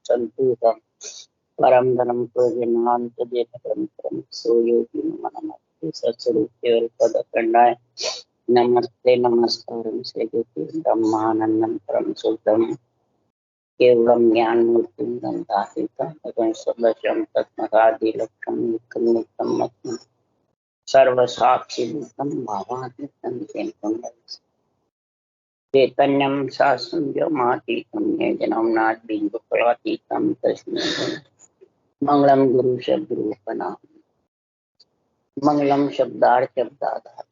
संतुष्टं परम धनम सोयोगी नमः सत्स्वरूपदखंडाय नमस्ते नमस्कारं श्रीगुरु ब्रह्मानंदं परम शुद्धं केवलं ज्ञानमूर्तिं गंधातीतं सदशं तत्मगादिलक्षं नित्यं सर्वसाक्षिभूतं भावातीतं चैतन्यं शास्त्रमातीतं ज्ञानं नादीतं तस्मै मंगलम गुरु शब्द रूपना मंगलम शब्दार्थ शब्दाधार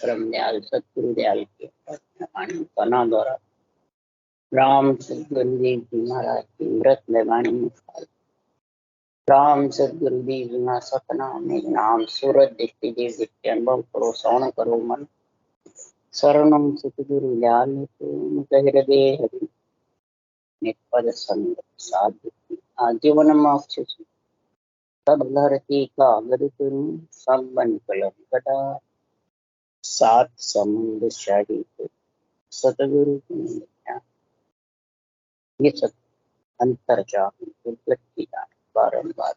परम दयाल सतगुरु दयाल के वाणी कना द्वारा राम सतगुरुदेव जी महाराज की मृत में वाणी मुखार राम सतगुरुदेव जी ना सतनाम में नाम सूरत दृष्टि देव दृष्टि अनुभव करो श्रवण करो मन शरणम सतगुरु दयाल तो हृदय हरि निपद संग साधु आजीवन मोक्ष सब धरती का गुरु सब बन कलम कटा सात समुद्र शाही सतगुरु ये सब अंतर जाती बारंबार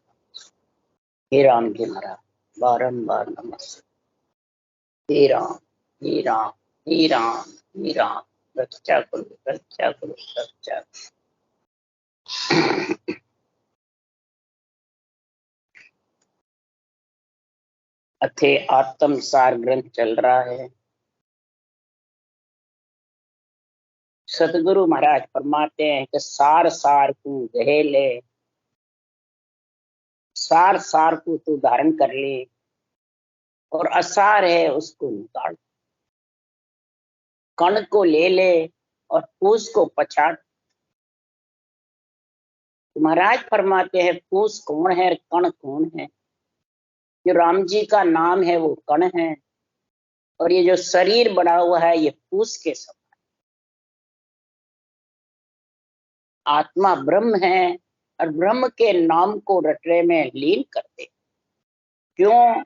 हे राम जी महाराज बारंबार नमस्ते हे राम हे राम हे राम हे राम रक्षा करो रक्षा करो रक्षा अथे आत्म सार ग्रंथ चल रहा है। सतगुरु महाराज फरमाते हैं कि सार सार को गहे ले, सार सार को तू धारण कर ले और असार है उसको निकाल, कण को ले ले और फूस को पछाड़। महाराज फरमाते हैं फूस कौन है, कण कौन है? जो राम जी का नाम है वो कण है और ये जो शरीर बना हुआ है ये फूस के समान। आत्मा ब्रह्म है और ब्रह्म के नाम को रटने में लीन करते। क्यों?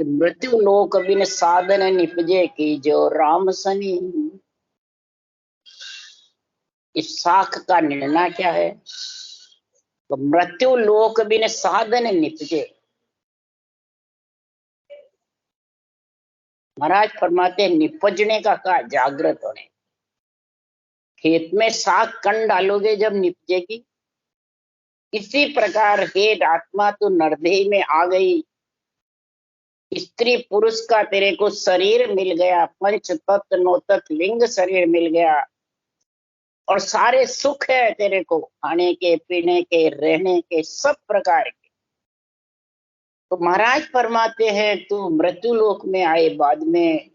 मृत्यु लोक बिन साधन निपजे की जो राम सनी। इस शाख का निर्णय क्या है? तो मृत्यु लोक बिन साधन निपजे। महाराज फरमाते निपजने का कहा जागृत होने। खेत में शाख कण डालोगे जब निपजेगी। इसी प्रकार हे आत्मा तू नरदेह में आ गई, स्त्री पुरुष का तेरे को शरीर मिल गया, पंच तत्व नौ तत्व लिंग शरीर मिल गया और सारे सुख है तेरे को, खाने के पीने के रहने के सब प्रकार के। तो महाराज फरमाते हैं तू मृत्यु लोक में आए बाद में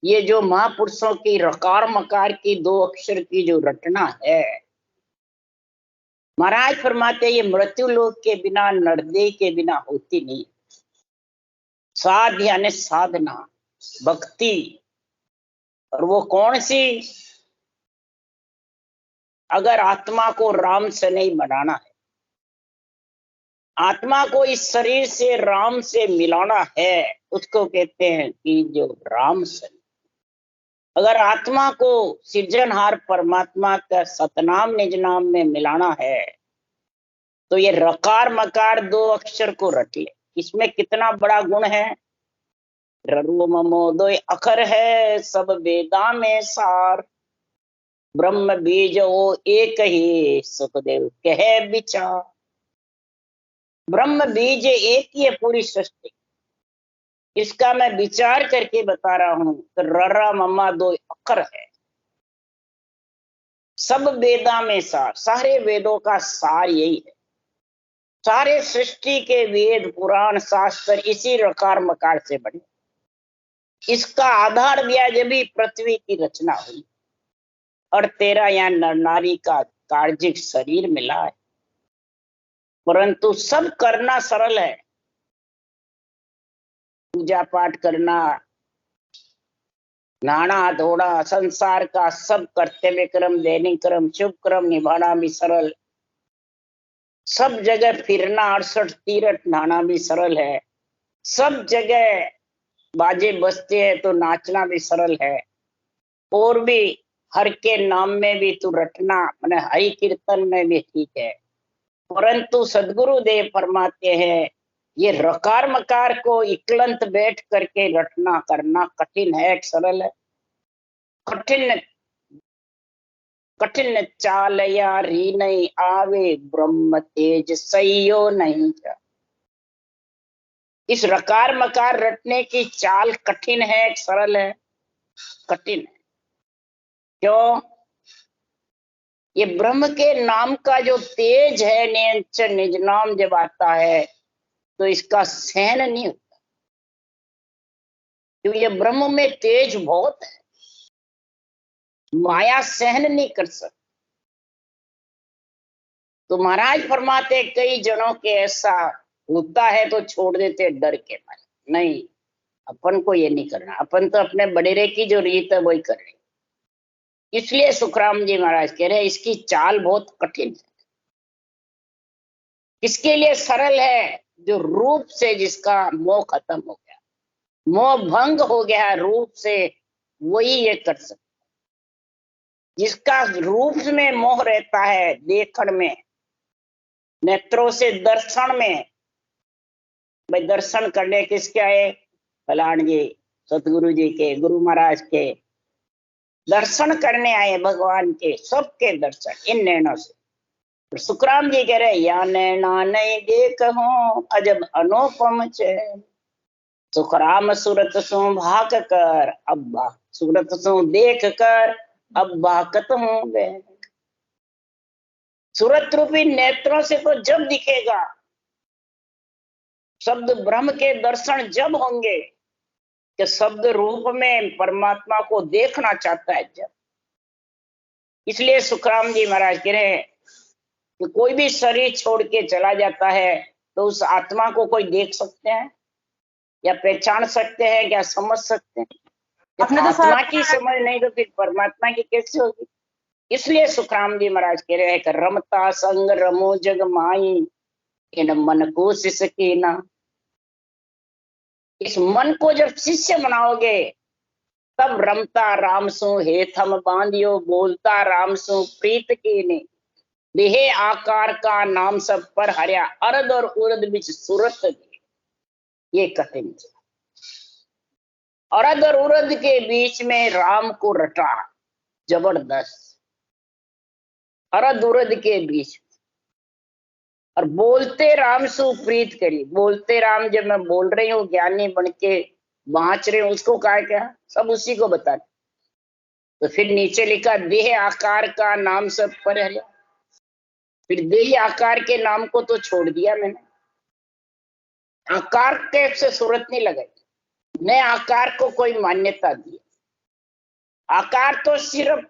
ये जो महापुरुषों की रकार मकार की दो अक्षर की जो रटना है, महाराज फरमाते ये मृत्यु लोक के बिना नरदेह के बिना होती नहीं। साध यानी साधना भक्ति, और वो कौन सी? अगर आत्मा को राम से नहीं बनाना है, आत्मा को इस शरीर से राम से मिलाना है, उसको कहते हैं कि जो राम से। अगर आत्मा को सृजनहार परमात्मा का सतनाम निज नाम में मिलाना है तो ये रकार मकार दो अक्षर को रट ले। इसमें कितना बड़ा गुण है। ररु ममो दो अखर है सब वेदा में सार, ब्रह्म बीज वो एक ही सुखदेव कहे विचार। ब्रह्म बीज एक ही है पूरी सृष्टि, इसका मैं विचार करके बता रहा हूं। तो ररा मम्मा दो अक्षर है, सब वेदा में सार, सारे वेदों का सार यही है। सारे सृष्टि के वेद पुराण शास्त्र इसी रकार मकार से बने। इसका आधार दिया जब भी पृथ्वी की रचना हुई और तेरा यहाँ नर नारी का कार्जिक शरीर मिला है, परंतु सब करना सरल है। पूजा पाठ करना, नहाना धोना, संसार का सब कर्तव्य क्रम दैनिक क्रम शुभ क्रम निभाना भी सरल। सब जगह फिरना 68 तीरथ नहाना भी सरल है। सब जगह बाजे बजते हैं तो नाचना भी सरल है। और भी हर के नाम में भी तू रटना, मैंने हरि कीर्तन में भी ठीक है, परंतु सदगुरु देव फरमाते हैं ये रकार मकार को इकलंत बैठ करके रटना करना कठिन है, सरल है। कठिन कठिन चाल यारी नहीं आवे, ब्रह्म तेज सैयो नहीं जा। इस रकार मकार रटने की चाल कठिन है, सरल है? कठिन है। क्यों? ये ब्रह्म के नाम का जो तेज है, निज नाम जब आता है तो इसका सहन नहीं होता, क्योंकि ये ब्रह्म में तेज बहुत है, माया सहन नहीं कर सकती। तो महाराज फरमाते कई जनों के ऐसा होता है तो छोड़ देते डर के मारे। नहीं, अपन को ये नहीं करना, अपन तो अपने बडेरे की जो रीत है वही कर रहे। इसलिए सुखराम जी महाराज कह रहे हैं इसकी चाल बहुत कठिन है। किसके लिए सरल है? जो रूप से जिसका मोह खत्म हो गया, मोह भंग हो गया रूप से, वही ये कर सकता। जिसका रूप में मोह रहता है, देखण में, नेत्रों से दर्शन में, भाई दर्शन करने किसके आए? फलान जी, सतगुरु जी के, गुरु महाराज के दर्शन करने आए, भगवान के, सबके दर्शन इन नैनों से। सुखराम जी कह रहे या नैना नहीं देख हूं अजब अनुपम चैन, सुखराम सूरत सो भाक कर अब्बा, सूरत सो देख कर अब भाकत हूं मैं। सूरत रूपी नेत्रों से तो जब दिखेगा, शब्द ब्रह्म के दर्शन जब होंगे कि शब्द रूप में परमात्मा को देखना चाहता है जब। इसलिए सुखराम जी महाराज कह रहे हैं कि कोई भी शरीर छोड़ के चला जाता है तो उस आत्मा को कोई देख सकते हैं या पहचान सकते हैं, क्या समझ सकते हैं? जब आत्मा की समझ नहीं तो फिर परमात्मा की कैसे होगी? इसलिए सुखराम जी महाराज कह रहे हैं कि रमता संग रमो जग माई, इन मन को सिसके ना। इस मन को जब शिष्य बनाओगे तब रमता राम सु हे थम बांधियो, बोलता राम सु प्रीत के ने, देहे आकार का नाम सब पर हरिया, अरद और उरद बिच सूरत की। ये कठिन। अरद और उरद के बीच में राम को रटा, जबरदस्त। अरद उरद के बीच और बोलते राम सु प्रीत करी। बोलते राम जब मैं बोल रही हूँ ज्ञानी बन के बाँच रहे हूँ, उसको कहा क्या? सब उसी को बता। तो फिर नीचे लिखा देह आकार का नाम सब पर हरिया। फिर देह आकार के नाम को तो छोड़ दिया मैंने, आकार के से सूरत नहीं लगाई, नए आकार को कोई मान्यता दी। आकार तो सिर्फ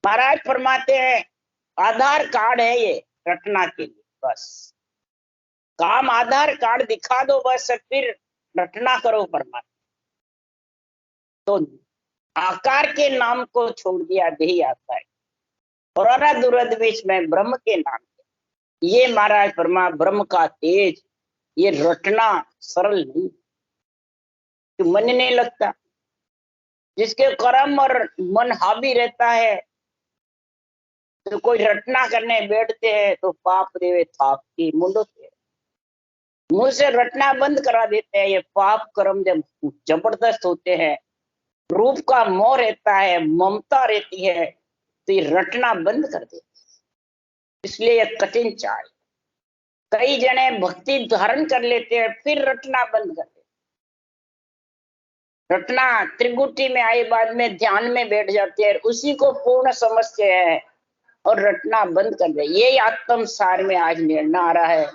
महाराज फरमाते हैं आधार कार्ड है ये रटना के लिए, बस काम आधार कार्ड दिखा दो बस, फिर रटना करो परमात्मा। तो आकार के नाम को छोड़ दिया, देह आकार और अरद उरद बीच में ब्रह्म के नाम। ये महाराज फरमा ब्रह्म का तेज, ये रटना सरल नहीं, तो मन नहीं लगता। जिसके कर्म और मन हावी रहता है तो कोई रटना करने बैठते हैं तो पाप देवे थाप की मुंडोते, मुंह से रटना बंद करा देते हैं। ये पाप कर्म जब जबरदस्त होते हैं, रूप का मोह रहता है, ममता रहती है, तो ये रटना बंद कर देते। इसलिए ये कठिन चाल। कई जने भक्ति धारण कर लेते हैं फिर रटना बंद कर देते। रटना त्रिगुटी में आए बाद में ध्यान में बैठ जाते हैं, उसी को पूर्ण समझते हैं और रटना बंद कर दे। यही आत्म सार में आज निर्णय आ रहा है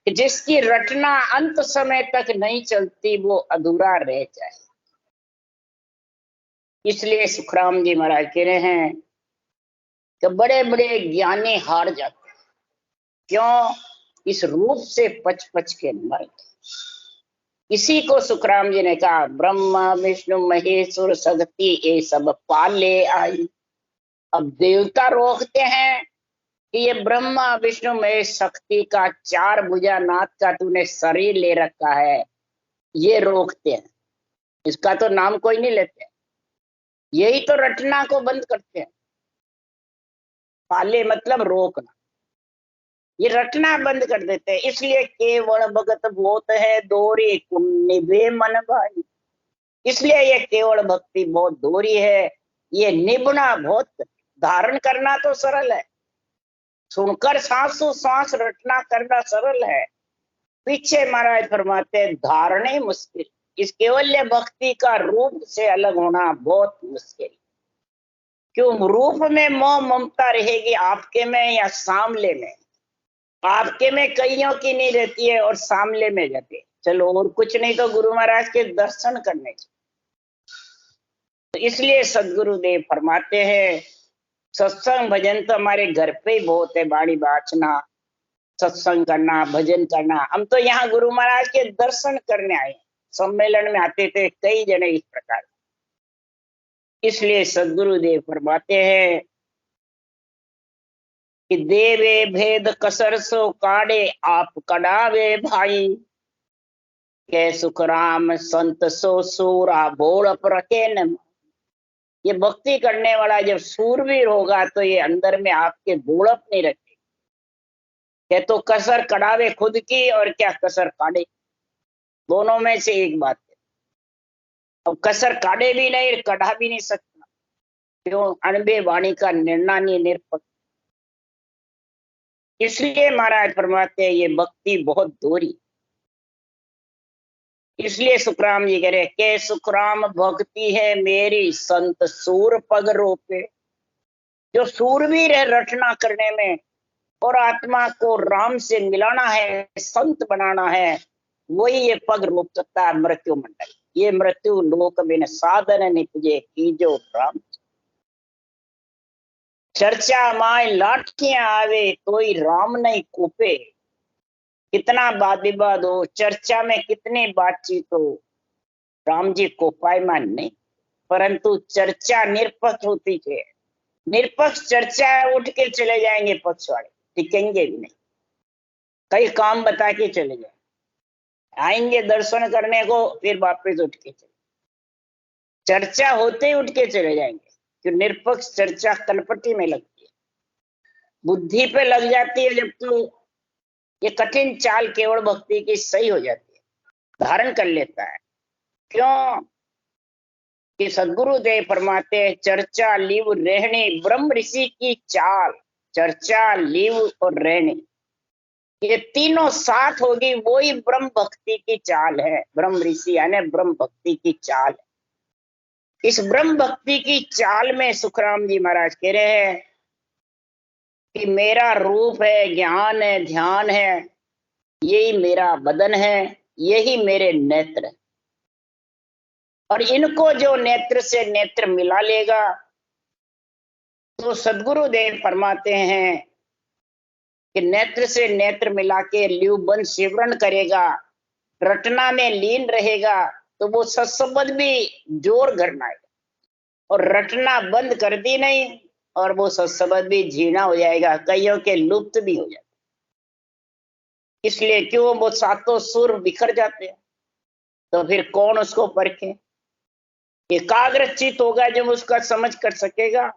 कि जिसकी रटना अंत समय तक नहीं चलती वो अधूरा रह जाए। इसलिए सुखराम जी महाराज कह रहे हैं कि बड़े बड़े ज्ञानी हार जाते हैं। क्यों? इस रूप से पच पच के मर गए। इसी को सुखराम जी ने कहा ब्रह्मा विष्णु महेश्वर शक्ति ये सब पाले आई। अब देवता रोकते हैं कि ये ब्रह्मा विष्णु महेश शक्ति का चार भुजा नाथ का तूने शरीर ले रखा है, ये रोकते हैं। इसका तो नाम कोई नहीं लेते। यही तो रटना को बंद करते हैं। पाले मतलब रोकना, ये रटना बंद कर देते हैं। इसलिए केवल भगत बहुत है दोरी निभे मन भाई। इसलिए ये केवल भक्ति बहुत दोरी है, ये निभना बहुत, धारण करना तो सरल है, सुनकर सांसों सांस रटना करना सरल है, पीछे महाराज फरमाते हैं धारणे मुश्किल। इस केवल्य भक्ति का रूप से अलग होना बहुत मुश्किल। क्यों? रूप में मोह ममता रहेगी आपके में या सामले में? आपके में कईयों की नहीं रहती है और सामले में रहती है। चलो और कुछ नहीं तो गुरु महाराज के दर्शन करने चाहिए। तो इसलिए सदगुरुदेव फरमाते हैं सत्संग भजन तो हमारे घर पे ही बहुत है, बाणी बाचना, सत्संग करना, भजन करना। हम तो यहाँ गुरु महाराज के दर्शन करने आए, सम्मेलन में आते थे कई जने इस प्रकार। इसलिए सदगुरुदेव फरमाते हैं कि देवे भेद कसर सो काढ़े आप कड़ावे भाई, के सुखराम संत सो सूरा बोल रखे न। ये भक्ति करने वाला जब सूरवीर होगा तो ये अंदर में आपके बोड़प नहीं रखे। क्या तो कसर कड़ावे खुद की और क्या कसर काढ़े, दोनों में से एक बात है। अब कसर काढ़े भी नहीं, कढ़ा भी नहीं सकता। क्यों? अनबे वाणी का निर्णय नहीं, निरपक्ष। इसलिए महाराज फरमाते हैं ये भक्ति बहुत दोरी। इसलिए सुखराम जी कह रहे के सुखराम भक्ति है मेरी संत सूर पग रोपे। जो सूरवीर है रचना करने में और आत्मा को राम से मिलाना है, संत बनाना है, वही ये पग रोक सकता है मृत्यु मंडल। ये मृत्यु लोक बिन साधन निपजे कीजो राम। चर्चा माय लाठियां आवे कोई राम नहीं कूपे। कितना वाद विवाद हो, चर्चा में कितनी बातचीत हो, राम जी कोपायमान नहीं। परंतु चर्चा निरपक्ष होती है। निरपक्ष चर्चा है, उठ के चले जाएंगे पक्ष वाले, टिकेंगे भी नहीं, कई काम बता के चले जाए, आएंगे दर्शन करने को फिर वापस उठ के चले, चर्चा होते ही उठ के चले जाएंगे। कि निरपक्ष चर्चा कलपटी में लगती है, बुद्धि पे लग जाती है जब तो ये कठिन चाल केवल भक्ति की सही हो जाती है, धारण कर लेता है। क्यों? कि सदगुरुदेव फरमाते हैं चर्चा लीव रहनी ब्रह्म ऋषि की चाल। चर्चा लीव और रहनी ये तीनों साथ होगी, वही ब्रह्म भक्ति की चाल है। ब्रह्म ऋषि यानी ब्रह्म भक्ति की चाल है। इस ब्रह्म भक्ति की चाल में सुखराम जी महाराज कह रहे हैं कि मेरा रूप है, ज्ञान है, ध्यान है, यही मेरा बदन है, यही मेरे नेत्र है। और इनको जो नेत्र से नेत्र मिला लेगा तो सदगुरुदेव फरमाते हैं कि नेत्र से नेत्र मिला के ल्यूबन सिवरण करेगा, रटना में लीन रहेगा, तो वो सत्संबंध भी जोर घरनाएगा। और रटना बंद कर दी नहीं और वो सत्संबंध भी झीना हो जाएगा, कईयों के लुप्त भी हो जाते। इसलिए क्यों? वो सातों सुर बिखर जाते हैं, तो फिर कौन उसको परखे? एकाग्रचित होगा जब उसका समझ कर सकेगा।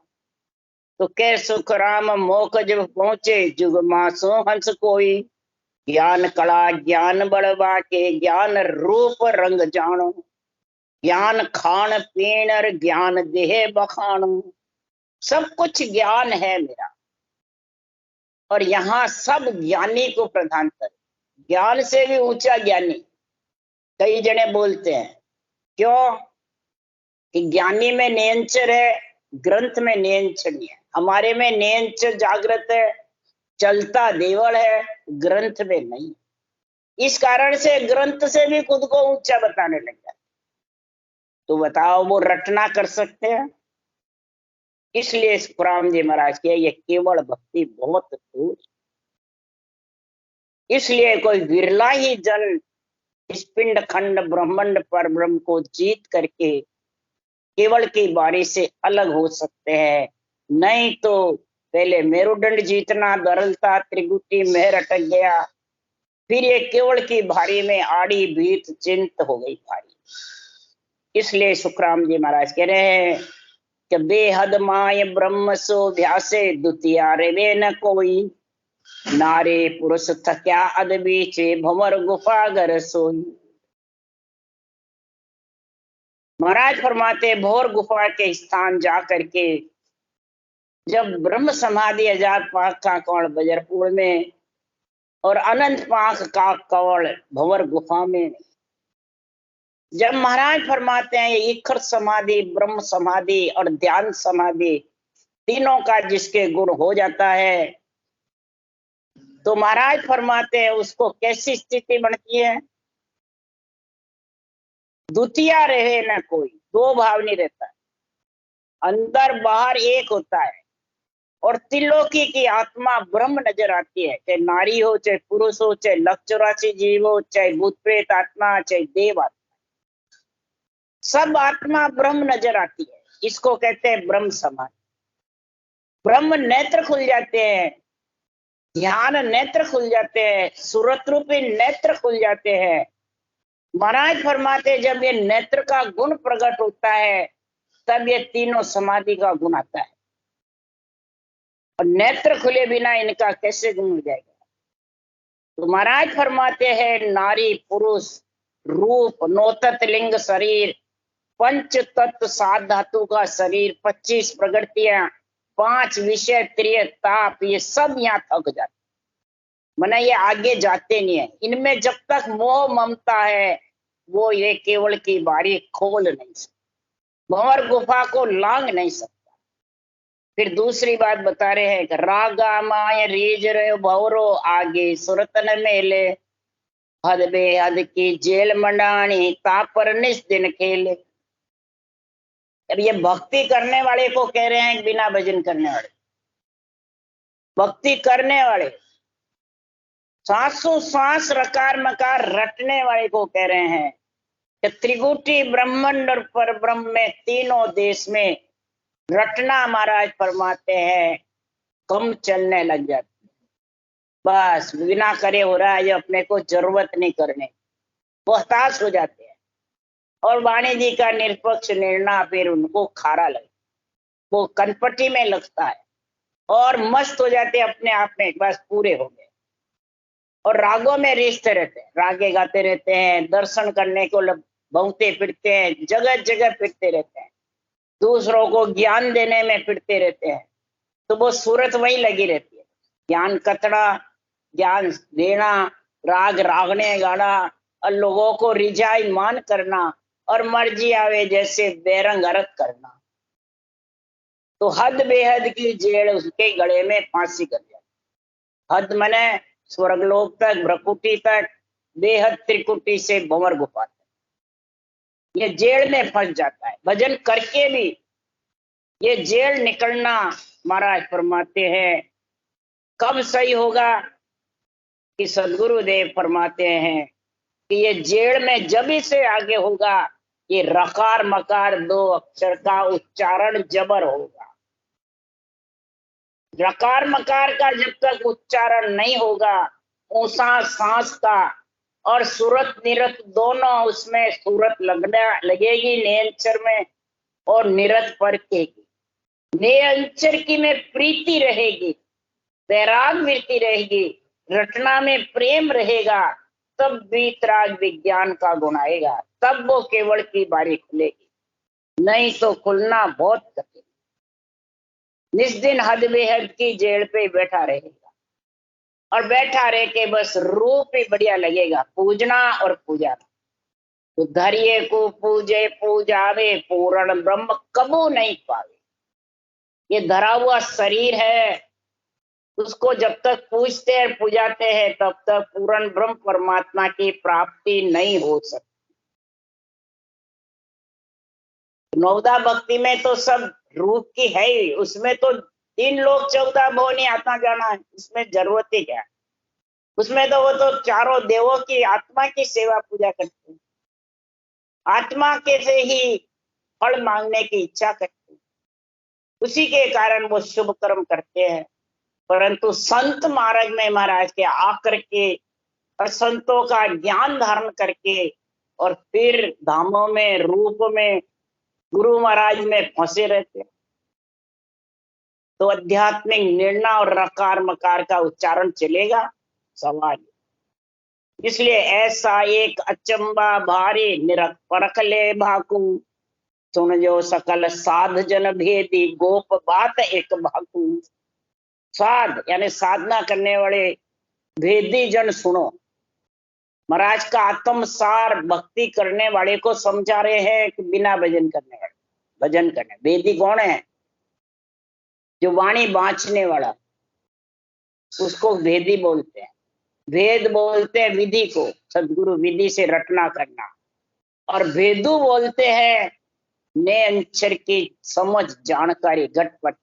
तो कै सुख राम मोख जब पहुंचे जुग मासो हंस कोई, ज्ञान कला ज्ञान बढ़वा के ज्ञान रूप रंग जानो, ज्ञान खान पीन और ज्ञान देह बखानो। सब कुछ ज्ञान है मेरा और यहाँ सब ज्ञानी को प्रधान कर, ज्ञान से भी ऊंचा ज्ञानी। कई जने बोलते हैं क्यों कि ज्ञानी में नियंचर है, ग्रंथ में नियंचर नहीं है। हमारे में नियंचर जागृत है, चलता देवल है, ग्रंथ में नहीं। इस कारण से ग्रंथ से भी खुद को ऊंचा बताने लग जाते। तो बताओ वो रटना कर सकते हैं? इसलिए सुखराम जी महाराज के ये केवल भक्ति बहुत दूर। इसलिए कोई विरला ही जन इस पिंड खंड ब्रह्मांड पर ब्रह्म को जीत करके केवल की बारी से अलग हो सकते हैं। नहीं तो पहले मेरुदंड जीतना दरलता त्रिगुटी में अटक गया, फिर ये केवल की भारी में आड़ी भीत चिंत हो गई भारी। इसलिए सुखराम जी महाराज कह रहे हैं कि बेहद माय ब्रह्म सो व्यासे द्वितीय रे न कोई, नारे पुरुष थक्या अद बीचे भंवर गुफा घर सोई। महाराज फरमाते भोर गुफा के स्थान जा करके जब ब्रह्म समाधि आजाद पाक का कौड़ बजरपुर में और अनंत पाक का कौड़ भंवर गुफा में, जब महाराज फरमाते हैं ईखर समाधि, ब्रह्म समाधि और ध्यान समाधि तीनों का जिसके गुण हो जाता है, तो महाराज फरमाते हैं उसको कैसी स्थिति बनती है? द्वितीय रहे न कोई, दो भाव नहीं रहता है, अंदर बाहर एक होता है। और त्रिलोकी की आत्मा ब्रह्म नजर आती है, चाहे नारी हो, चाहे पुरुष हो, चाहे लक्ष 84 जीव हो, चाहे भूत प्रेत आत्मा, चाहे देव आत्मा, सब आत्मा ब्रह्म नजर आती है। इसको कहते हैं ब्रह्म समाधि। ब्रह्म नेत्र खुल जाते हैं, ध्यान नेत्र खुल जाते हैं, सूरत रूपी नेत्र खुल जाते हैं। महाराज फरमाते जब ये नेत्र का गुण प्रकट होता है तब ये तीनों समाधि का गुण आता है, और नेत्र खुले बिना इनका कैसे गुण हो जाएगा? तो महाराज फरमाते हैं नारी पुरुष रूप नौतत लिंग शरीर, पंच तत्व 7 धातु का शरीर, 25 प्रकृतियां, 5 विषय त्रिय ताप, ये सब यहाँ थक जाते, मना ये आगे जाते नहीं है। इनमें जब तक मोह ममता है वो ये केवल की बारी खोल नहीं सकता, भंवर गुफा को लांग नहीं सकता। फिर दूसरी बात बता रहे हैं, रागा माय रीज रे भवरो आगे सुरतन मेले, हद बेहद की जेल मंडाणी तापर निस दिन खेले। अब ये भक्ति करने वाले को कह रहे हैं, बिना भजन करने वाले। भक्ति करने वाले, सांसों सांस रकार मकार रटने वाले को कह रहे हैं कि त्रिगुटी ब्रह्मांड और पर ब्रह्म में तीनों देश में रटना महाराज फरमाते हैं कम चलने लग जाती है। बस बिना करे हो रहा है, ये अपने को जरूरत नहीं करने, वो हताश हो जाते हैं। और वाणी जी का निरपक्ष निर्णय फिर उनको खारा लगे, वो कनपटी में लगता है और मस्त हो जाते अपने आप में, बस पूरे हो गए। और रागों में रिश्ते रहते हैं, रागे गाते रहते हैं, दर्शन करने को भौंकते फिरते हैं, जगह जगह फिरते रहते हैं, दूसरों को ज्ञान देने में फिरते रहते हैं। तो वो सूरत वही लगी रहती है, ज्ञान कतड़ा, ज्ञान देना, राग रागने गाना और लोगों को रिझाई मान करना और मर्जी आवे जैसे बेरंग अर्थ करना। तो हद बेहद की जेड़ उसके गले में फांसी कर जाती। हद मने स्वर्गलोक तक, भ्रकुटी तक, बेहद त्रिकुटी से भंवर गुफा तक, ये जेड़ में फंस जाता है। भजन करके भी ये जेड़ निकलना महाराज फरमाते हैं कब सही होगा कि सदगुरुदेव फरमाते हैं कि ये जेड़ में जब से आगे होगा ये रकार मकार 2 अक्षर का उच्चारण जबर होगा। रकार मकार का जब तक उच्चारण नहीं होगा, ऊंसा सांस का और सूरत निरत दोनों, उसमें सूरत लगना लगेगी नेअंचर में और निरत पर केगी। नेअंचर की में प्रीति रहेगी, वैराग वृत्ति रहेगी, रटना में प्रेम रहेगा, तब वीतराग विज्ञान का गुण आएगा, तब वो केवल की बारी खुलेगी, नहीं तो खुलना बहुत कठिन। निस्दिन हद बेहद की जेल पे बैठा रहेगा और बैठा रह के बस रूप ही बढ़िया लगेगा, पूजना और पूजाना। तो धरिए को पूजे पूजावे पूर्ण ब्रह्म कबू नहीं पावे। ये धरा हुआ शरीर है, उसको जब तक पूजते और पूजाते हैं तब तक पूर्ण ब्रह्म परमात्मा की प्राप्ति नहीं हो सकती। नवदा भक्ति में तो सब रूप की है ही, उसमें तो 3 लोग 14 भुवन आत्मा जाना है, उसमें जरूरत ही क्या है? उसमें तो वो तो चारों देवों की आत्मा की सेवा पूजा करते हैं, आत्मा के से ही फल मांगने की इच्छा करते हैं, उसी के कारण वो शुभ कर्म करते हैं। परंतु संत मार्ग में महाराज के आकर के और संतों का ज्ञान धारण करके और फिर धामों में रूप में गुरु महाराज में फंसे रहते हैं। तो आध्यात्मिक निर्णय और रकार मकार का उच्चारण चलेगा? सवाल। इसलिए ऐसा एक अचंबा भारी निरत परख ले भाकू, सुन जो सकल साध जन भेदी गोप बात एक भाकू। साध यानी साधना करने वाले भेदी जन सुनो। महाराज का आत्म सार भक्ति करने वाले को समझा रहे हैं कि बिना भजन करने वाले, भजन करने। भेदी कौन है? जो वाणी बांचने वाला, उसको भेदी बोलते हैं। भेद बोलते हैं विधि को, सदगुरु विधि से रटना करना। और भेदू बोलते हैं ने अक्षर की समझ जानकारी, घटपट,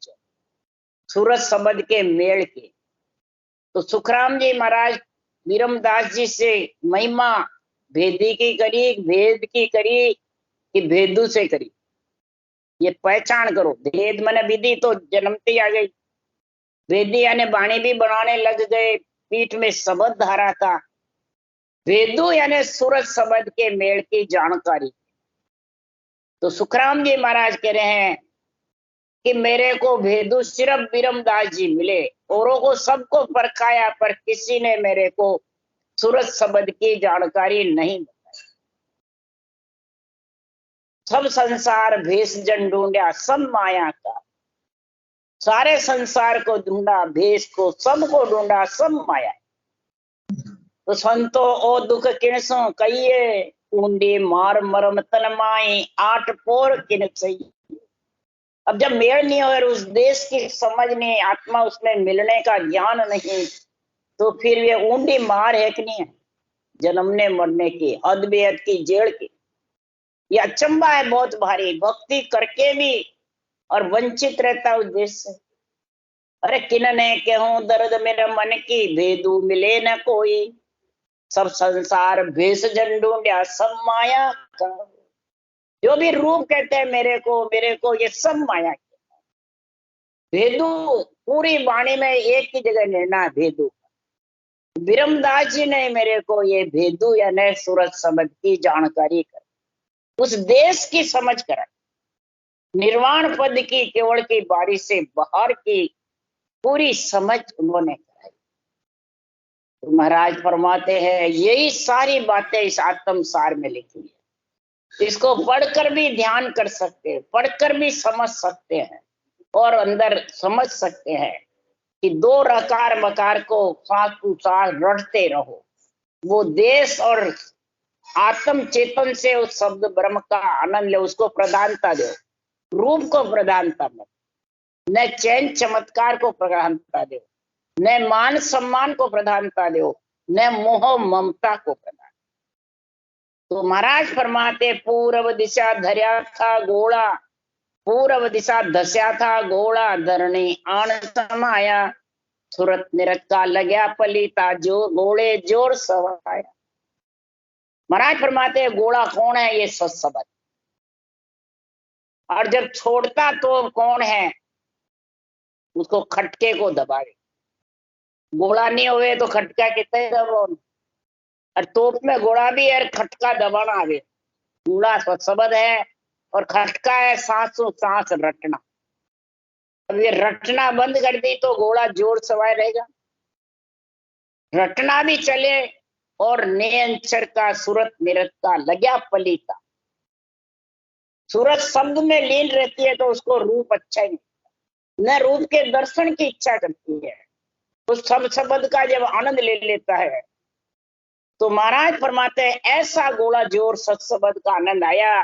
सूरज शब्द के मेल के। तो सुखराम जी महाराज वीरमदास जी से महिमा भेदी की करी, भेद की करी कि भेदू से करी। ये पहचान करो। भेद माने विधि तो जन्मती आ गई। वेदी यानी बाणी भी बनाने लग गए, पीठ में शब्द धारा था। भेदू यानी सूरज शब्द के मेल की जानकारी। तो सुखराम जी महाराज कह रहे हैं कि मेरे को भेदू सिर्फ वीरमदास जी मिले, औरों को सबको परखाया, पर किसी ने मेरे को सूरज शब्द की जानकारी नहीं बताई। सब संसार भेष जन ढूंढा सब माया का, सारे संसार को ढूंढा, भेष को सबको ढूंढा सब माया। तो संतो ओ दुख किणसों कहिए, ऊंडी मार मरम तन माई, आठ पोर किन चाहिए। अब जब मेल नहीं हो, उस देश की समझ नहीं, आत्मा उसमें मिलने का ज्ञान नहीं, तो फिर ये ऊंडी मार है कि नहीं है? जन्मने मरने की, हद बेहद की, जेड़ की। ये अचंबा है बहुत भारी, भक्ति करके भी और वंचित रहता उस देश से। अरे किनने कहूं दर्द मेरे मन की, भेदू मिले न कोई, सब संसार भेष जन ढूंढा सब माया का। जो भी रूप कहते हैं मेरे को ये सब माया के। भेदू पूरी वाणी में एक ही जगह निर्णय है, भेदू। विरमदास जी ने मेरे को ये भेदू यानी सूरज शब्द की जानकारी कर, उस देश की समझ कर, निर्वाण पद की केवल की बारी से बाहर की पूरी समझ उन्होंने कराई। तो महाराज फरमाते हैं यही सारी बातें इस आत्म सार में लिखी है। इसको पढ़कर भी ध्यान कर सकते हैं, पढ़कर भी समझ सकते हैं, और अंदर समझ सकते हैं कि दो रकार मकार को साथ साथ रटते रहो। वो देश और आत्म चेतन से उस शब्द ब्रह्म का आनंद ले, उसको प्रधानता दो, रूप को प्रधानता मत, न चैन चमत्कार को प्रधानता दो, न मान सम्मान को प्रधानता दो, न मोह ममता को प्रधान। तो महाराज फरमाते पूर्व दिशा धर्या था गोला, पूर्व दिशा धस्या था गोला, धरणी आन समाया, सूरत निरत का लग्या पलीता, जो गोले जोर सवाया। महाराज फरमाते गोला कौन है? ये सत्सबद। और जब छोड़ता तो कौन है? उसको खटके को दबावे। गोला नहीं हुए तो खटका कितने दबो, और तोप में गोला भी है, खटका दबाना आवे। गोला सत्सबद है और खटका है सांसों सांस रटना। अब ये रटना बंद कर दी तो गोला जोर सवार रहेगा। रटना भी चले और नियंचर का सूरत निरत का लग्या पलीता। सूरत शब्द में लीन रहती है तो उसको रूप अच्छा ही नहीं, न रूप के दर्शन की इच्छा करती है। उस सब शब्द का जब आनंद ले लेता है तो महाराज फरमाते हैं ऐसा गोला जोर सत्सबद का आनंद आया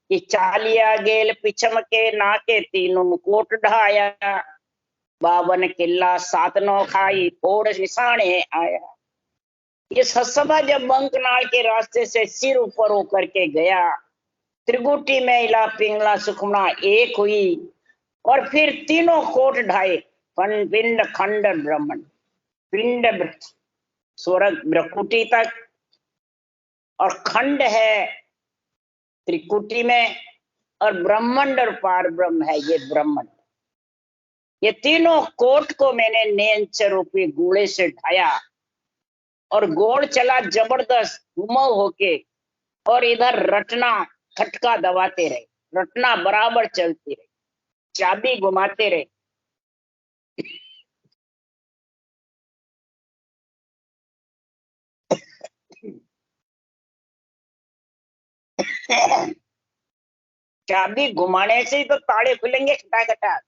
कि चालिया गेल पिछम के नाके तीनों कोट ढाया, 52 किला 7 नौ खाई, फोड़ निशाने आया। ये सत्सबा जब बंकनाल के रास्ते से सिर ऊपर होकर के गया, त्रिगुटी में इला पिंगला सुखमना एक हुई, और फिर तीनों कोट ढाए, पिंड खंड ब्रह्मण, पिंड स्वर्ग ब्रकुटी तक, और खंड है त्रिकुटी में, और ब्रह्मांड और पार ब्रह्म है ये ब्रह्मांड। ये तीनों कोट को मैंने नेंचर रूपी गोले से ढाया, और गोल चला जबरदस्त घुमाव होके, और इधर रटना खटका दबाते रहे, रटना बराबर चलती रही, चाबी घुमाते रहे। चाबी घुमाने से ही तो ताले खुलेंगे खटाखटा।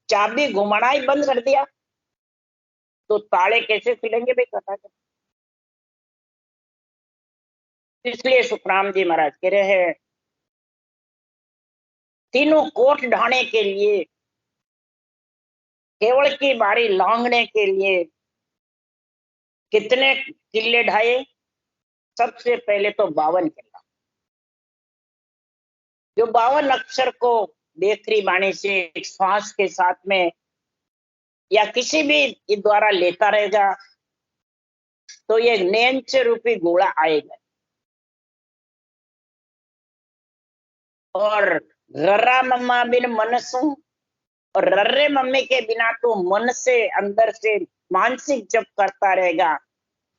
चाबी घुमाना ही बंद कर दिया तो ताले कैसे खुलेंगे भाई खटाखट। इसलिए सुखराम जी महाराज कह रहे हैं तीनों कोट ढाने के लिए, केवल की बारी लांघने के लिए कितने किले ढाए? सबसे पहले तो 52 किला। जो 52 अक्षर को बेखरी बाणी से एक श्वास के साथ में या किसी भी द्वारा लेता रहेगा तो ये नेंच रूपी गोला आएगा। और रर्रा मम्मा बिन मनसू, और रर्रे मम्मी के बिना तो मन से अंदर से मानसिक जप करता रहेगा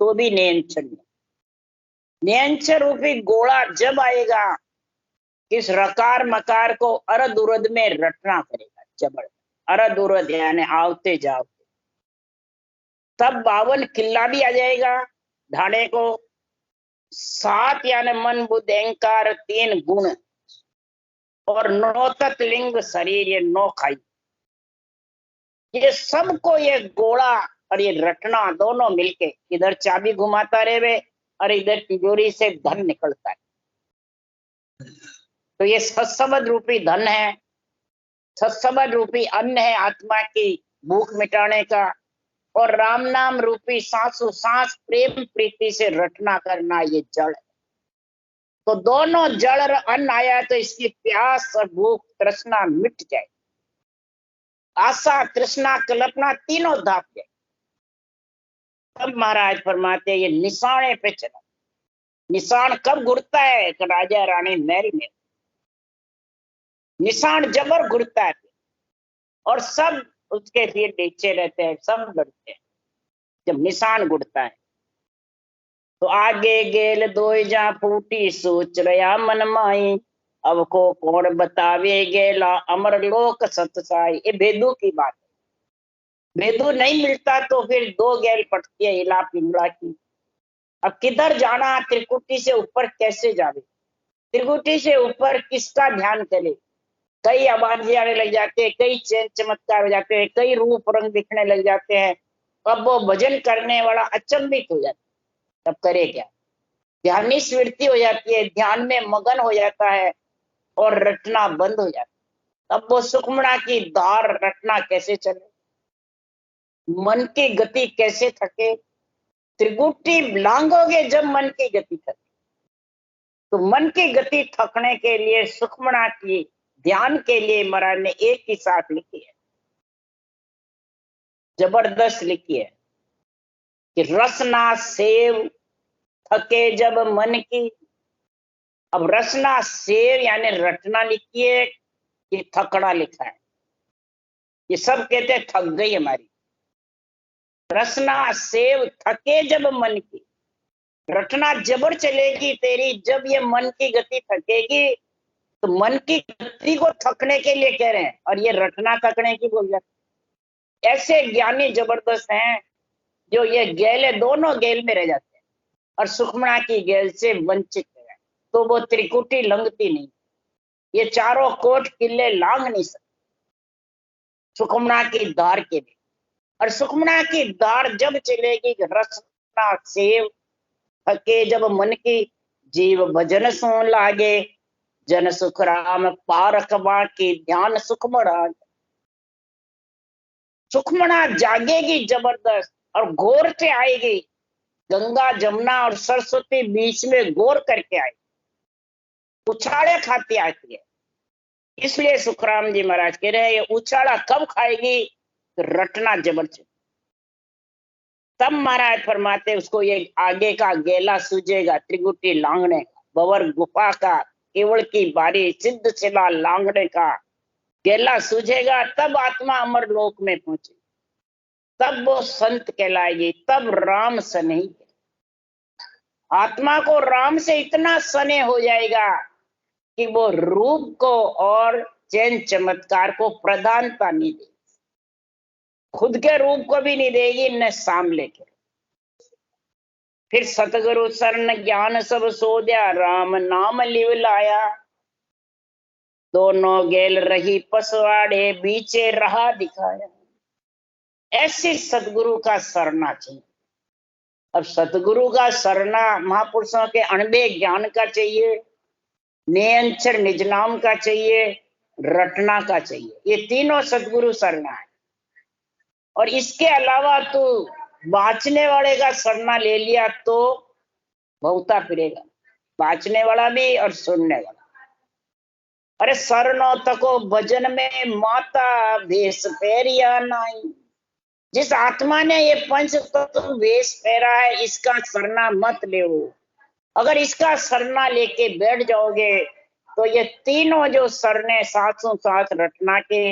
तो भी नेंच नहीं। नेंच रूपी गोला जब आएगा इस रकार मकार को अरद उरद में रटना पड़ेगा। जबर अरद उरद यानी आवते जाओ, तब 52 किला भी आ जाएगा ढाणे को। 7 यानी मन बुद्ध अहंकार 3 गुण और 9 तत्लिंग शरीर, ये 9 खाई। ये सबको ये गोला और ये रटना दोनों मिलके, इधर चाबी घुमाता रहे और इधर तिजोरी से धन निकलता है। तो ये सत्सबद रूपी धन है, सत्सबद रूपी अन्न है आत्मा की भूख मिटाने का। और राम नाम रूपी सांसों सांस प्रेम प्रीति से रटना करना, ये जड़ है। तो दोनों जड़ और अन्न आया तो इसकी प्यास और भूख तृष्णा मिट जाए, आशा तृष्णा कल्पना तीनों दाप जाए। तब महाराज फरमाते ये निशाने पे चला। निशान कब घुरता है? कि राजा रानी महल में निशान जबर घुरता है और सब उसके फिर नीचे रहते हैं, सब डरते हैं जब निशान घुरता है। तो आगे गेल दो जा फूटी सोच रहा मन माई, अब को कौन बतावे गेला अमर लोक सतसाई। ये भेदू की बात है। भेदू नहीं मिलता तो फिर 2 गैल पटती है इला पिंगला की। अब किधर जाना? त्रिकुटी से ऊपर कैसे जावे? त्रिकुटी से ऊपर किसका ध्यान करे? कई आवाजें आने लग जाते हैं, कई चेन चमत्कार हो जाते हैं, कई रूप रंग दिखने लग जाते हैं। अब वो भजन करने वाला अचंभित हो जाता है, तब करे क्या? ध्यानी स्मृति हो जाती है, ध्यान में मगन हो जाता है और रटना बंद हो जाता है। तब वो सुखमणा की धार रटना कैसे चले? मन की गति कैसे थके? त्रिकुटी लांघोगे जब मन की गति थके। तो मन की गति थकने के लिए सुखमणा की ध्यान के लिए महाराज ने एक ही साथ लिखी है, जबरदस्त लिखी है कि रसना सेव थके जब मन की। अब रसना सेव यानी रटना लिखी है कि थकना लिखा है? ये सब कहते हैं थक गई हमारी। रसना सेव थके जब मन की, रटना जबर चलेगी तेरी जब ये मन की गति थकेगी। तो मन की गति को थकने के लिए कह रहे हैं और ये रटना थकने की बोल जाते। ऐसे ज्ञानी जबरदस्त हैं जो ये गेल है, दोनों गेल में रह जाते हैं और सुखमणा की गेल से वंचित है। तो वो त्रिकुटी लंघती नहीं, ये चारों कोट किले लांघ नहीं सकते सुखमणा की धार के लिए। और सुखमणा की धार जब चलेगी, रसना सेव थके जब मन की, जीव भजन सो लागे, जन सुख राम पारखवा की ध्यान सुखमणा। सुखमणा जागेगी जबरदस्त और घोर से आएगी। गंगा जमुना और सरस्वती बीच में घोर करके आई, उछाड़े खाती आती है। इसलिए सुखराम जी महाराज कह रहे हैं ये उछाड़ा कब खाएगी? रटना जबरदस्त। तब महाराज फरमाते उसको ये आगे का गेला सूझेगा त्रिकुटी लांघने का, बवर गुफा का केवल की बारी सिद्ध शिला लांघने का गेला सूझेगा, तब आत्मा अमर लोक में पहुंचे, तब वो संत कहलाएगी, तब राम सने। आत्मा को राम से इतना सने हो जाएगा कि वो रूप को और चैन चमत्कार को प्रधानता नहीं देगी, खुद के रूप को भी नहीं देगी, न सामने के। फिर सतगुरु शरण ज्ञान सब सोध्या, राम नाम लिव लाया। दोनों गेल रही पसवाड़े, बीचे रहा दिखाया। ऐसे सतगुरु का सरना चाहिए। अब सतगुरु का सरना महापुरुषों के अणबे ज्ञान का चाहिए, नियंचर निज नाम का चाहिए, रटना का चाहिए। ये तीनों सतगुरु सरना है। और इसके अलावा तू बाँचने वाले का सरना ले लिया तो बहुता फिरेगा, बाँचने वाला भी और सुनने वाला। अरे सरनो तको भजन में माता, भेष फेरिया नाई। जिस आत्मा ने ये पंच तत्व वेश फेरा है, इसका सरना मत ले। अगर इसका सरना लेके बैठ जाओगे तो ये तीनों जो सरने सातों सात रटना के,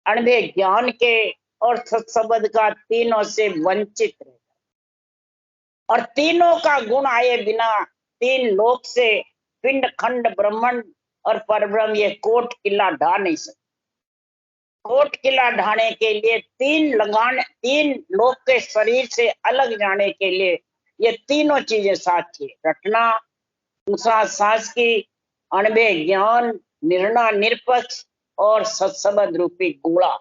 अणबे ज्ञान के और सत्सबद का, तीनों से वंचित रहे। और तीनों का गुण आए बिना तीन लोक से पिंड खंड ब्रह्मांड और परब्रह्म ये कोट किला ढा नहीं सकते। कोट किला ढाने के लिए तीन लोक के शरीर से अलग जाने के लिए ये तीनों चीजें साथ चाहिए। रटना, उषा सांस की, अणबे ज्ञान, निर्णय निरपक्ष और सत्सबद रूपी गोला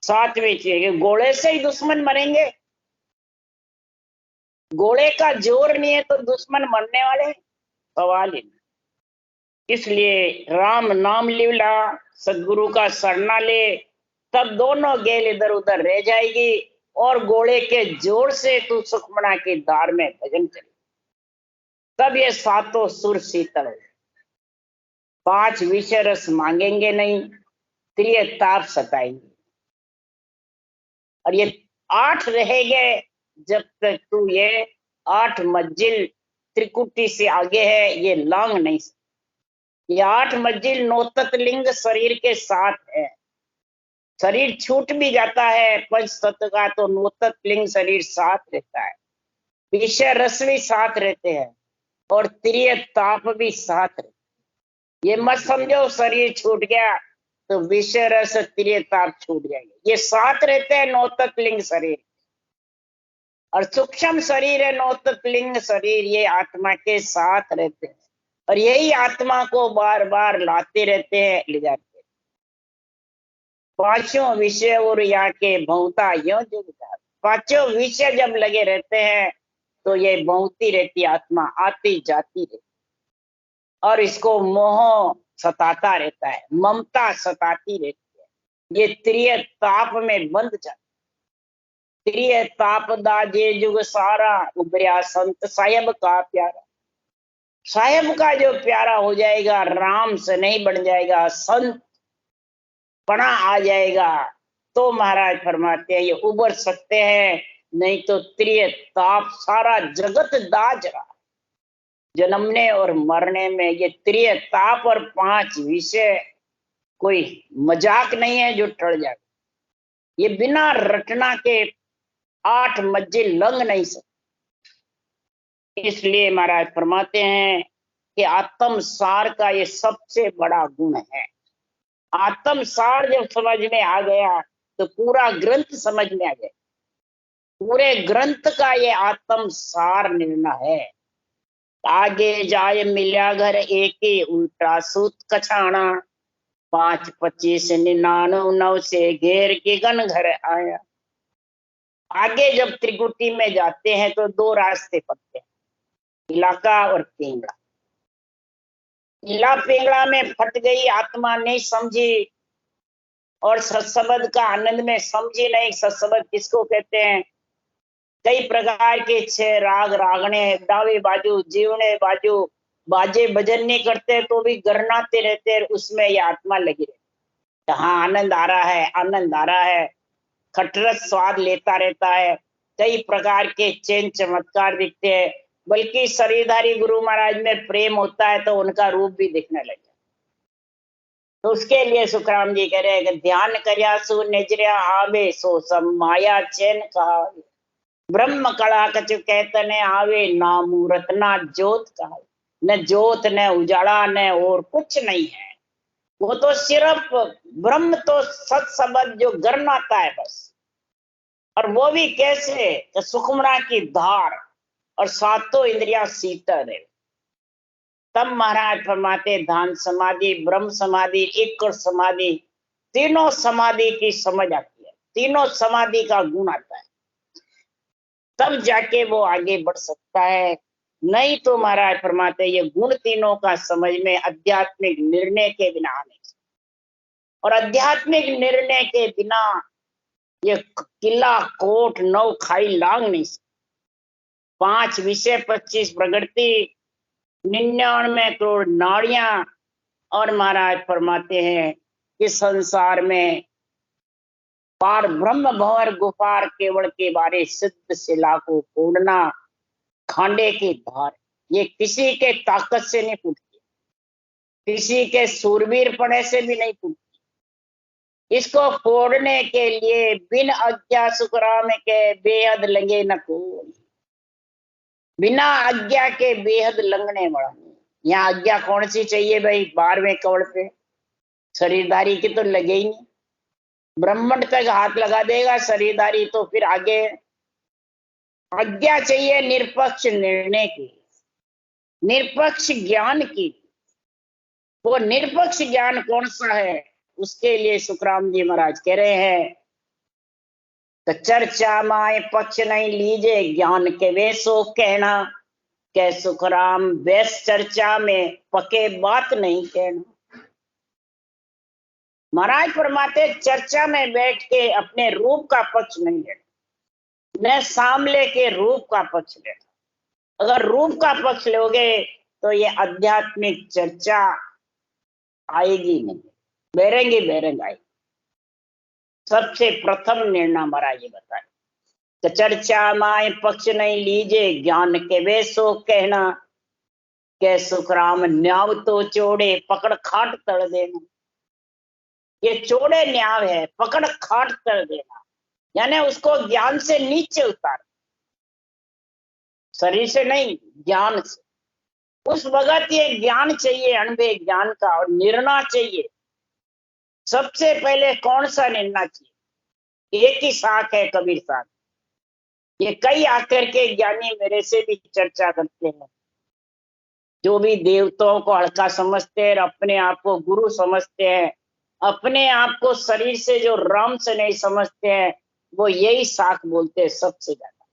साथ में चाहिए। गोले से ही दुश्मन मरेंगे, गोले का जोर नहीं है तो दुश्मन मरने वाले सवाल ही नहीं। इसलिए राम नाम लिवला, सदगुरु का सरना ले, तब दोनों गेल इधर उधर रह जाएगी और गोले के जोर से तू सुखमना की धार में भजन करे, तब ये सातों सुर शीतल हो। 5 विषय रस मांगेंगे नहीं, त्रिय ताप सताएंगे। और ये 8 रहेंगे जब तक तू ये 8 मंजिल त्रिकुटी से आगे है ये लांग नहीं सकता। ये 8 मंजिल नौतत लिंग शरीर के साथ है। शरीर छूट भी जाता है पंच तत्व का तो नौतत लिंग शरीर साथ रहता है, विषय रस भी साथ रहते हैं और त्रिय ताप भी साथ रहते। ये मत समझो शरीर छूट गया तो विषय रस त्रिय ताप छूट जाएंगे। ये साथ रहते हैं नौतत लिंग शरीर। और सूक्ष्म शरीर है नौतत लिंग शरीर, ये आत्मा के साथ रहते हैं और यही आत्मा को बार बार लाते रहते हैं, ले जाते हैं। 5 विषय और यहाँ के बहुता यो जुगता। 5 विषय जब लगे रहते हैं तो ये बहुती रहती आत्मा, आती जाती रहती और इसको मोह सताता रहता है, ममता सताती रहती है। ये त्रिय ताप में बंध जाता। त्रिय ताप दाजे जुग सारा, उबरिया संत साहेब का प्यारा। साहेब का जो प्यारा हो जाएगा, राम से नहीं बन जाएगा, संत पना आ जाएगा तो महाराज फरमाते हैं ये उबर सकते हैं, नहीं तो त्रिय ताप सारा जगत दाज रहा। जन्मने और मरने में ये त्रिय ताप और 5 विषय कोई मजाक नहीं है जो टल जाए। ये बिना रटना के 8 मंजिल लंघ नहीं सकते। इसलिए महाराज फरमाते हैं कि आत्म सार का ये सबसे बड़ा गुण है। आत्म सार जब समझ में आ गया तो पूरा ग्रंथ समझ में आ गया। पूरे ग्रंथ का ये आत्म सार निर्णय है। आगे जाए मिल्या घर एक ही, उल्टा सूत कछाना। 5 25 99 से घेर के गन घर आया। आगे जब त्रिकुटी में जाते हैं तो 2 रास्ते पड़ते हैं, इलाका और पिंगला। इला पिंगला में फट गई आत्मा, नहीं समझी और सत्सबद का आनंद में समझी नहीं। सत्सबद किसको कहते हैं? कई प्रकार के 6 राग रागने, डावे बाजू जीवने बाजू, बाजे भजन नहीं करते तो भी गरनाते रहते, उसमें ये आत्मा लगी रहती। हाँ आनंद आ रहा है, आनंद आ रहा है, खटरस स्वाद लेता रहता है। कई प्रकार के चैन चमत्कार दिखते हैं, बल्कि शरीरधारी गुरु महाराज में प्रेम होता है तो उनका रूप भी दिखने लगे। तो उसके लिए सुखराम जी कह रहे हैं कि ध्यान करया सु निजरिया आवे, सो सम माया चैन कहा। ब्रह्म कला कछु कहतने आवे, ना मूरत ना ज्योत कहा। न ज्योत न उजाला न और कुछ नहीं है, वो तो सिर्फ ब्रह्म तो सत्सबद जो गरनाता है बस। और वो भी कैसे? सुखमना की धार, और सातों इंद्रियां शीतल है। तब महाराज फरमाते ध्यान समाधि, ब्रह्म समाधि, एक समाधि, तीनों समाधि की समझ आती है, तीनों समाधि का गुण आता है, तब जाके वो आगे बढ़ सकता है। नहीं तो महाराज फरमाते ये गुण तीनों का समझ में आध्यात्मिक निर्णय के बिना आने, और आध्यात्मिक निर्णय के बिना ये किला कोट नौ खाई लांग नहीं सकते। 5 विषय 25 प्रकृति 99 करोड़ नाड़ियां, और महाराज फरमाते हैं कि संसार में पार ब्रह्म भंवर गुफार केवल के बारे सिद्ध शिला को फोड़ना खांडे की धार, ये किसी के ताकत से नहीं फूटती, किसी के सूरवीर पड़े से भी नहीं फूटती। इसको फोड़ने के लिए बिन आज्ञा सुखराम के बेहद लंगे न कोई, बिना आज्ञा के बेहद लंघने वाला। यहाँ आज्ञा कौन सी चाहिए भाई? 12वें कवड़ पे शरीरधारी की तो लगे ही नहीं, ब्रह्मंड तक हाथ लगा देगा शरीरधारी, तो फिर आगे आज्ञा चाहिए निरपक्ष निर्णय की, निरपक्ष ज्ञान की। वो निरपक्ष ज्ञान कौन सा है? उसके लिए सुखराम जी महाराज कह रहे हैं तो चर्चा माए पक्ष नहीं लीजे, ज्ञान के वे सो कहना, के सुखराम वैस चर्चा में पके बात नहीं कहना। महाराज फरमाते चर्चा में बैठ के अपने रूप का पक्ष नहीं लेना, न सामले के रूप का पक्ष लेना। अगर रूप का पक्ष लोगे तो ये आध्यात्मिक चर्चा आएगी नहीं, बेरंगी बेरंग आएगी। सबसे प्रथम निर्णय महाराज ये बताए तो चर्चा माए पक्ष नहीं लीजे, ज्ञान के वे सो कहना, के सुखराम न्याव तो चोड़े पकड़ खाट तड़ देना। ये चोड़े न्याव है, पकड़ खाट तड़ देना, यानी उसको ज्ञान से नीचे उतार, शरीर से नहीं ज्ञान से। उस वक्त ये ज्ञान चाहिए, अनुभव ज्ञान का, और निर्णय चाहिए। सबसे पहले कौन सा निर्णय चाहिए? एक ही शाख है कबीर साहब, ये कई आकर के ज्ञानी मेरे से भी चर्चा करते हैं, जो भी देवताओं को हल्का समझते हैं, अपने आप को गुरु समझते हैं, अपने आप को शरीर से जो राम से नहीं समझते हैं, वो यही शाख बोलते हैं सबसे ज्यादा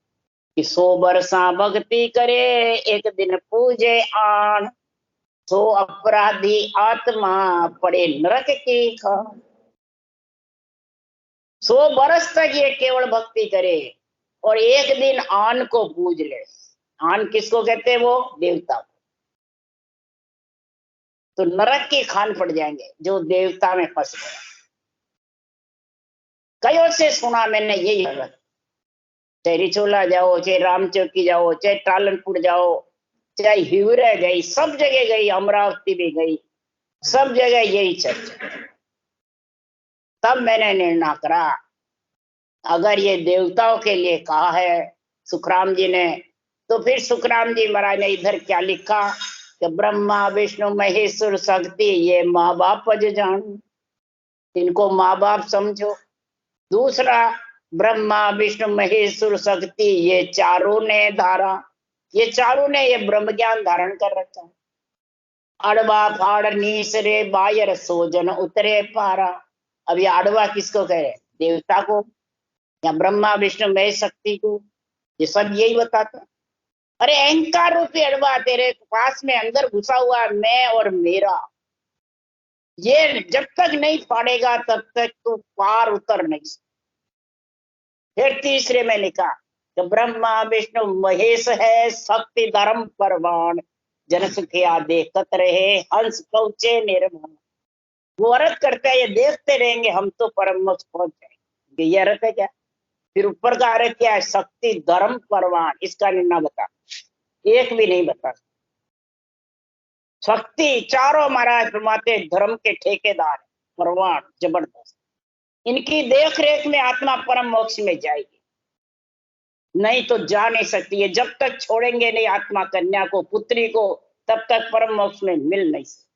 कि 100 बरसा भक्ति करे, एक दिन पूजे आन, 100 अपराधी आत्मा पड़े नरक की खान। 100 बरस तक ये केवल भक्ति करे और एक दिन आन को पूज ले। आन किसको कहते हैं? वो देवता। तो नरक की खान पड़ जाएंगे जो देवता में फंस गए। कईयों से सुना मैंने यही हालत, चाहे रिचोला जाओ, चाहे रामचौकी जाओ, चाहे टालनपुर जाओ, चाहे हिवरे गई, सब जगह गई, अमरावती भी गई, सब जगह यही चर्चा। तब मैंने निर्णय करा अगर ये देवताओं के लिए कहा है सुखराम जी ने, तो फिर सुखराम जी महाराज ने इधर क्या लिखा कि ब्रह्मा विष्णु महेश्वर शक्ति ये माँ बाप जो जानो, इनको माँ बाप समझो। दूसरा, ब्रह्मा विष्णु महेश्वर शक्ति ये चारों ने धारा, ये चारों ने ये ब्रह्म ज्ञान धारण कर रखा है। अड़वा फाड़ नीसरे बायर सोजन उतरे पारा। अब ये अड़वा किसको कह रहे? देवता को, या ब्रह्मा विष्णु महेश शक्ति को? ये सब यही बताता। अरे अहंकार रूपी अड़वा तेरे पास में अंदर घुसा हुआ मैं और मेरा, ये जब तक नहीं फाड़ेगा तब तक तू पार उतर नहीं सकता। फिर तीसरे में लिखा कि ब्रह्मा विष्णु महेश है शक्ति धर्म परवान, जन सुखिया देखत रहे हंस पहुंचे निर्माण। वो अर्थ करता है ये देखते रहेंगे हम तो परम मोक्ष पहुंच जाएंगे, ये अर्थ है क्या? फिर ऊपर का अर्थ क्या है? शक्ति धर्म परवान, इसका निर्णय बता, एक भी नहीं बता। शक्ति चारों महाराज फरमाते धर्म के ठेकेदार, परवान जबरदस्त, इनकी देख रेख में आत्मा परम मोक्ष में जाएगी, नहीं तो जा नहीं सकती है। जब तक छोड़ेंगे नहीं आत्मा कन्या को, पुत्री को, तब तक परम मोक्ष में मिल नहीं सकती।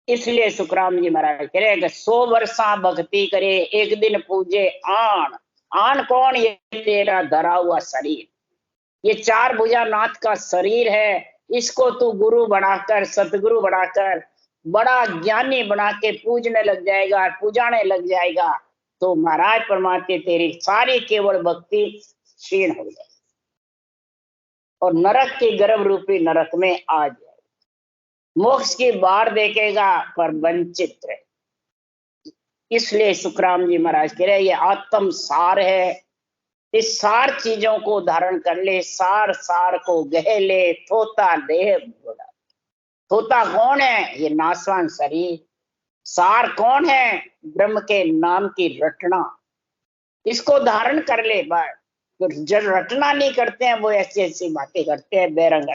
इसलिए सुखराम जी महाराज कह रहे 100 वर्षा भक्ति करे, एक दिन पूजे आन। आन कौन? ये तेरा धरा हुआ शरीर, ये चार भुजा नाथ का शरीर है, इसको तू गुरु बनाकर, सतगुरु बनाकर, बड़ा ज्ञानी बना के पूजने लग जाएगा, पूजाने लग जाएगा, तो महाराज परमात्मा तेरी सारी केवल भक्ति क्षीण हो जाएगी और नरक के गर्भ रूपी नरक में आ जाएगा। मोक्ष की बाढ़ देखेगा पर वंचित रहे। इसलिए सुखराम जी महाराज कह रहे ये आत्म सार है, इस सार चीजों को धारण कर ले, सार सार को गह ले, थोता देह बोला। थोता कौन है? ये नासवान शरीर। सार कौन है? ब्रह्म के नाम की रटना। इसको धारण कर ले। तो जब रटना नहीं करते हैं वो ऐसी ऐसी बातें करते हैं बेरंग,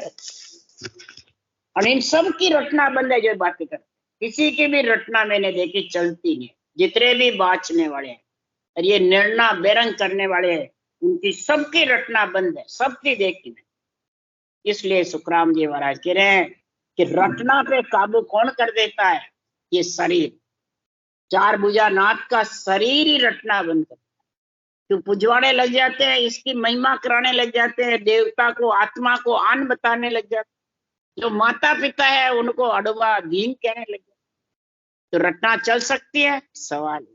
और इन सब की रटना बंद है जो बातें करते हैं। किसी की भी रटना मैंने देखी चलती नहीं, जितने भी बाँचने वाले हैं और ये निर्णय बेरंग करने वाले हैं, उनकी सबकी रटना बंद है, सबकी देखी नहीं। इसलिए सुखराम जी महाराज कह रहे हैं कि रटना पे काबू कौन कर देता है? ये शरीर। चार भुजा नाथ का शरीर ही रटना बंद करता है। तो पुजवाने लग जाते हैं, इसकी महिमा कराने लग जाते हैं, देवता को, आत्मा को आन बताने लग जाते हैं। जो माता पिता है उनको अड़वा दीन कहने लग जाते। तो रटना चल सकती है? सवाल।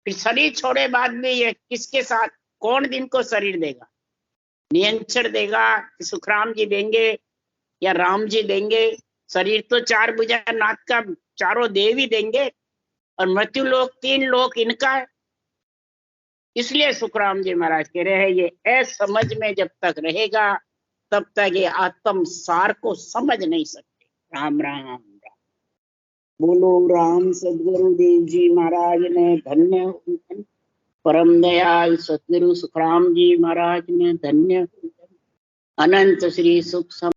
फिर शरीर छोड़े बाद में ये किसके साथ, कौन दिन को शरीर देगा? नियंत्रण देगा सुखराम जी देंगे या राम जी देंगे? शरीर तो चार भुजा नाथ का चारों देव ही देंगे, और मृत्यु लोक, तीन लोक इनका है। इसलिए सुखराम जी महाराज कह रहे हैं ये असमझ में जब तक रहेगा तब तक ये आत्म सार को समझ नहीं सकते। राम राम राम। बोलो राम सदगुरु देव जी महाराज ने धन्य, परम दयाल सतगुरु सुखराम जी महाराज ने धन्य, अनंत श्री सुख